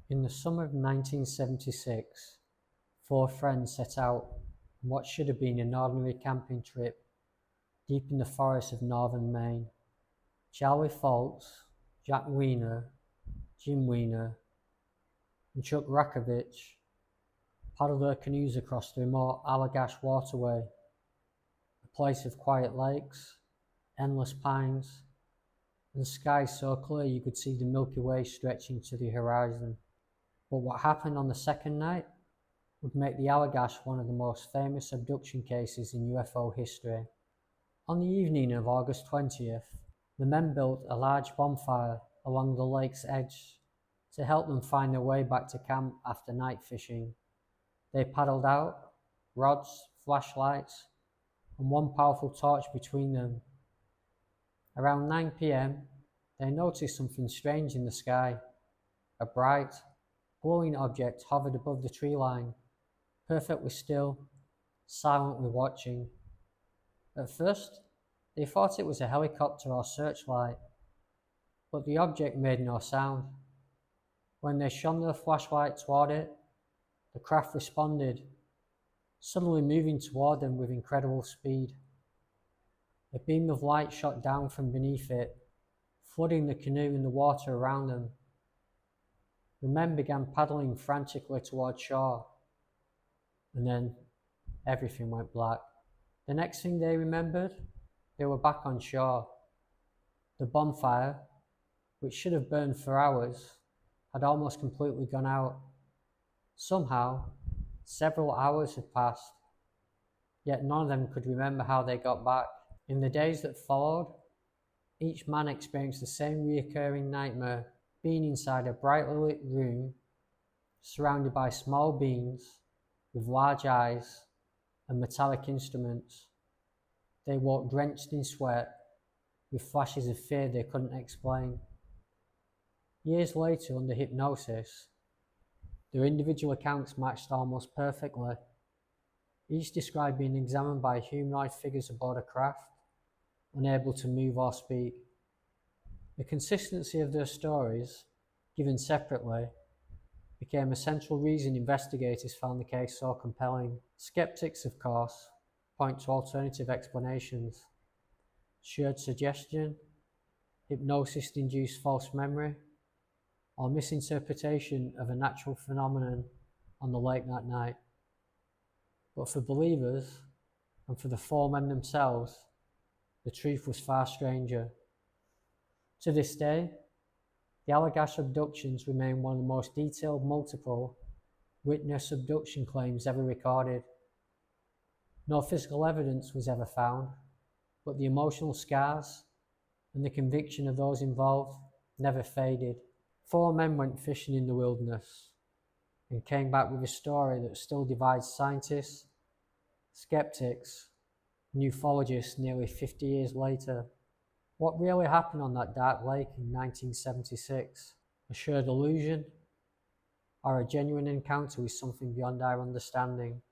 In the summer of 1976, four friends set out on what should have been an ordinary camping trip deep in the forests of northern Maine. Charlie Foltz, Jack Weiner, Jim Weiner, and Chuck Rakovich paddled their canoes across the remote Allagash waterway, a place of quiet lakes, endless pines, and skies so clear you could see the Milky Way stretching to the horizon. But what happened on the second night would make the Allagash one of the most famous abduction cases in UFO history. On the evening of August 20th, the men built a large bonfire along the lake's edge to help them find their way back to camp after night fishing. They paddled out, rods, flashlights, and one powerful torch between them. Around 9 p.m, they noticed something strange in the sky. A bright, glowing object hovered above the tree line, perfectly still, silently watching. At first, they thought it was a helicopter or searchlight, but the object made no sound. When they shone their flashlight toward it, the craft responded, suddenly moving toward them with incredible speed. A beam of light shot down from beneath it, flooding the canoe and the water around them. The men began paddling frantically toward shore, and then everything went black. The next thing they remembered, they were back on shore. The bonfire, which should have burned for hours, had almost completely gone out. Somehow, several hours had passed, yet none of them could remember how they got back. In the days that followed, each man experienced the same recurring nightmare, being inside a brightly lit room, surrounded by small beings with large eyes and metallic instruments. They woke drenched in sweat, with flashes of fear they couldn't explain. Years later, under hypnosis, their individual accounts matched almost perfectly, each described being examined by humanoid figures aboard a craft, unable to move or speak. The consistency of their stories, given separately, became a central reason investigators found the case so compelling. Skeptics, of course, point to alternative explanations: shared suggestion, hypnosis-induced false memory, or misinterpretation of a natural phenomenon on the lake that night. But for believers, and for the four men themselves, the truth was far stranger. To this day, the Allagash abductions remain one of the most detailed multiple witness abduction claims ever recorded. No physical evidence was ever found, but the emotional scars and the conviction of those involved never faded. Four men went fishing in the wilderness and came back with a story that still divides scientists, skeptics, and ufologists nearly 50 years later. What really happened on that dark lake in 1976? A shared illusion, or a genuine encounter with something beyond our understanding?